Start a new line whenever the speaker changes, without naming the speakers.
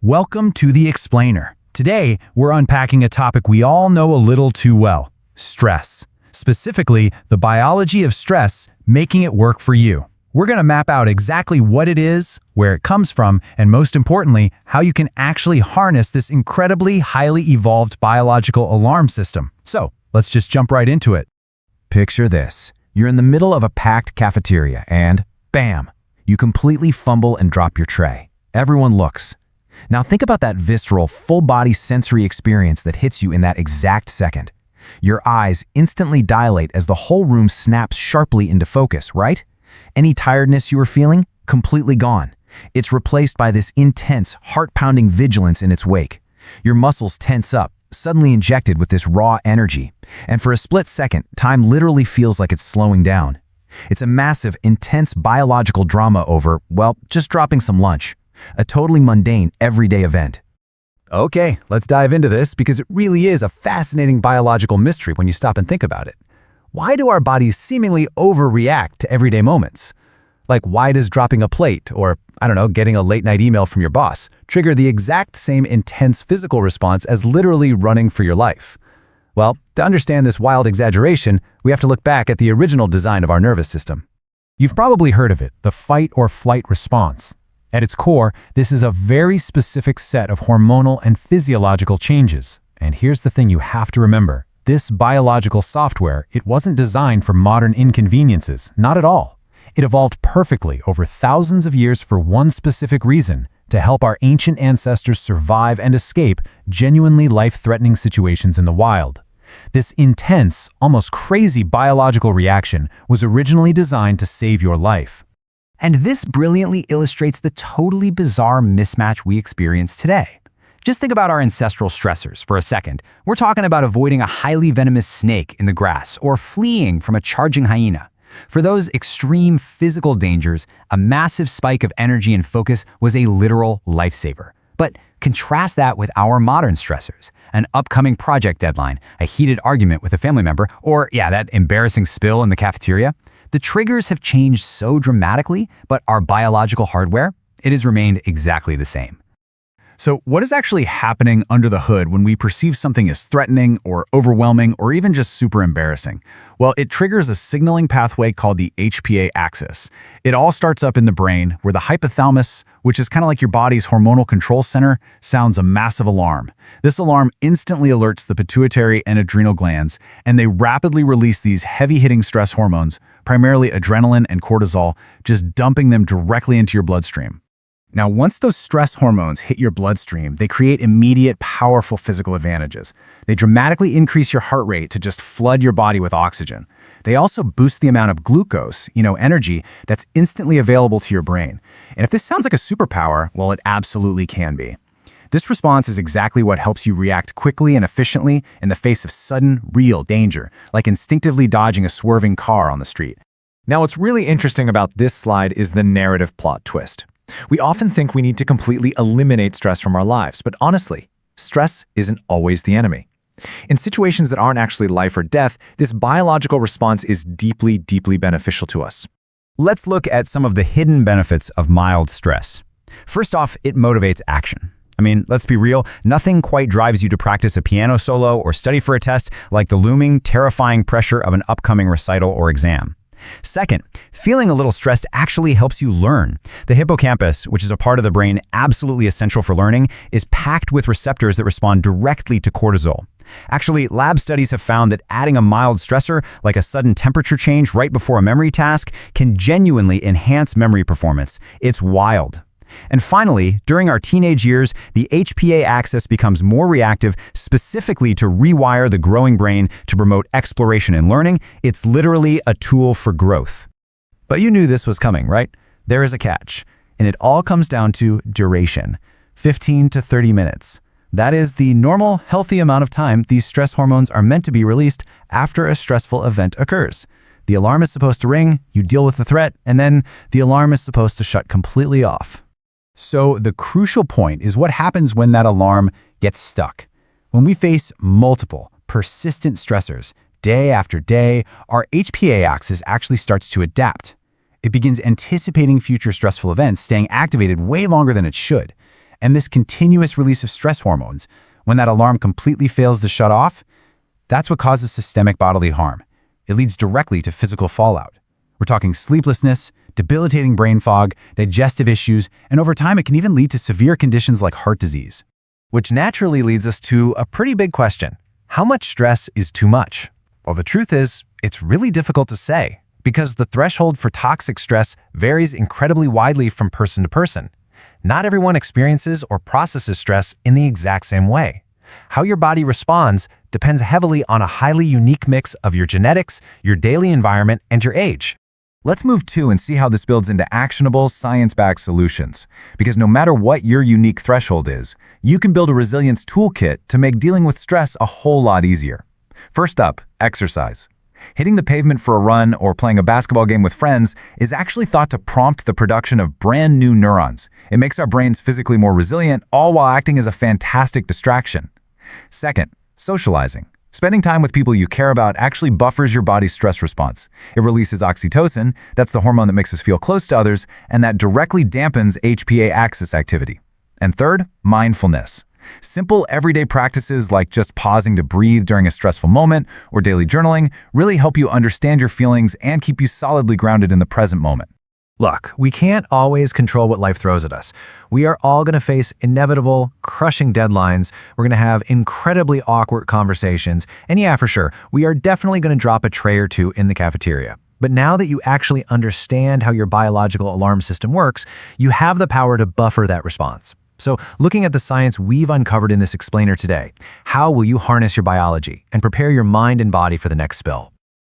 Welcome to The Explainer. Today, we're unpacking a topic we all know a little too well: stress. Specifically, the biology of stress, making it work for you. We're going to map out exactly what it is, where it comes from, and most importantly, how you can actually harness this incredibly highly evolved biological alarm system. So, let's just jump right into it.
Picture this. You're in the middle of a packed cafeteria and, bam, you completely fumble and drop your tray. Everyone looks. Now think about that visceral, full-body sensory experience that hits you in that exact second. Your eyes instantly dilate as the whole room snaps sharply into focus, right? Any tiredness you were feeling? Completely gone. It's replaced by this intense, heart-pounding vigilance in its wake. Your muscles tense up, suddenly injected with this raw energy. And for a split second, time literally feels like it's slowing down. It's a massive, intense biological drama over, well, just dropping some lunch. A totally mundane, everyday event.
Okay, let's dive into this because it really is a fascinating biological mystery when you stop and think about it. Why do our bodies seemingly overreact to everyday moments? Like, why does dropping a plate or, getting a late-night email from your boss trigger the exact same intense physical response as literally running for your life? Well, to understand this wild exaggeration, we have to look back at the original design of our nervous system. You've probably heard of it, the fight or flight response. At its core, this is a very specific set of hormonal and physiological changes. And here's the thing you have to remember. This biological software, it wasn't designed for modern inconveniences, not at all. It evolved perfectly over thousands of years for one specific reason: to help our ancient ancestors survive and escape genuinely life-threatening situations in the wild. This intense, almost crazy biological reaction was originally designed to save your life.
And this brilliantly illustrates the totally bizarre mismatch we experience today. Just think about our ancestral stressors for a second. We're talking about avoiding a highly venomous snake in the grass or fleeing from a charging hyena. For those extreme physical dangers, a massive spike of energy and focus was a literal lifesaver. But contrast that with our modern stressors: an upcoming project deadline, a heated argument with a family member, or that embarrassing spill in the cafeteria. The triggers have changed so dramatically, but our biological hardware, it has remained exactly the same.
So what is actually happening under the hood when we perceive something as threatening or overwhelming or even just super embarrassing? Well, it triggers a signaling pathway called the HPA axis. It all starts up in the brain where the hypothalamus, which is kind of like your body's hormonal control center, sounds a massive alarm. This alarm instantly alerts the pituitary and adrenal glands, and they rapidly release these heavy-hitting stress hormones, primarily adrenaline and cortisol, just dumping them directly into your bloodstream. Now, once those stress hormones hit your bloodstream, they create immediate, powerful physical advantages. They dramatically increase your heart rate to just flood your body with oxygen. They also boost the amount of glucose, energy, that's instantly available to your brain. And if this sounds like a superpower, well, it absolutely can be. This response is exactly what helps you react quickly and efficiently in the face of sudden, real danger, like instinctively dodging a swerving car on the street.
Now, what's really interesting about this slide is the narrative plot twist. We often think we need to completely eliminate stress from our lives, but honestly, stress isn't always the enemy. In situations that aren't actually life or death, this biological response is deeply, deeply beneficial to us.
Let's look at some of the hidden benefits of mild stress. First off, it motivates action. Let's be real, nothing quite drives you to practice a piano solo or study for a test like the looming, terrifying pressure of an upcoming recital or exam. Second, feeling a little stressed actually helps you learn. The hippocampus, which is a part of the brain absolutely essential for learning, is packed with receptors that respond directly to cortisol. Actually, lab studies have found that adding a mild stressor, like a sudden temperature change right before a memory task, can genuinely enhance memory performance. It's wild. And finally, during our teenage years, the HPA axis becomes more reactive, specifically to rewire the growing brain to promote exploration and learning. It's literally a tool for growth. But you knew this was coming, right? There is a catch, and it all comes down to duration: 15 to 30 minutes. That is the normal, healthy amount of time these stress hormones are meant to be released after a stressful event occurs. The alarm is supposed to ring, you deal with the threat, and then the alarm is supposed to shut completely off. So the crucial point is what happens when that alarm gets stuck. When we face multiple, persistent stressors, day after day, our HPA axis actually starts to adapt. It begins anticipating future stressful events, staying activated way longer than it should.
And this continuous release of stress hormones, when that alarm completely fails to shut off, that's what causes systemic bodily harm. It leads directly to physical fallout. We're talking sleeplessness, debilitating brain fog, digestive issues, and over time it can even lead to severe conditions like heart disease.
Which naturally leads us to a pretty big question. How much stress is too much? Well, the truth is, it's really difficult to say, because the threshold for toxic stress varies incredibly widely from person to person. Not everyone experiences or processes stress in the exact same way. How your body responds depends heavily on a highly unique mix of your genetics, your daily environment, and your age. Let's move to and see how this builds into actionable, science-backed solutions. Because no matter what your unique threshold is, you can build a resilience toolkit to make dealing with stress a whole lot easier. First up, exercise. Hitting the pavement for a run or playing a basketball game with friends is actually thought to prompt the production of brand new neurons. It makes our brains physically more resilient, all while acting as a fantastic distraction. Second, socializing. Spending time with people you care about actually buffers your body's stress response. It releases oxytocin, that's the hormone that makes us feel close to others, and that directly dampens HPA axis activity. And third, mindfulness. Simple everyday practices like just pausing to breathe during a stressful moment or daily journaling really help you understand your feelings and keep you solidly grounded in the present moment.
Look, we can't always control what life throws at us. We are all going to face inevitable, crushing deadlines. We're going to have incredibly awkward conversations. And yeah, for sure, we are definitely going to drop a tray or two in the cafeteria. But now that you actually understand how your biological alarm system works, you have the power to buffer that response. So, looking at the science we've uncovered in this explainer today, how will you harness your biology and prepare your mind and body for the next spill?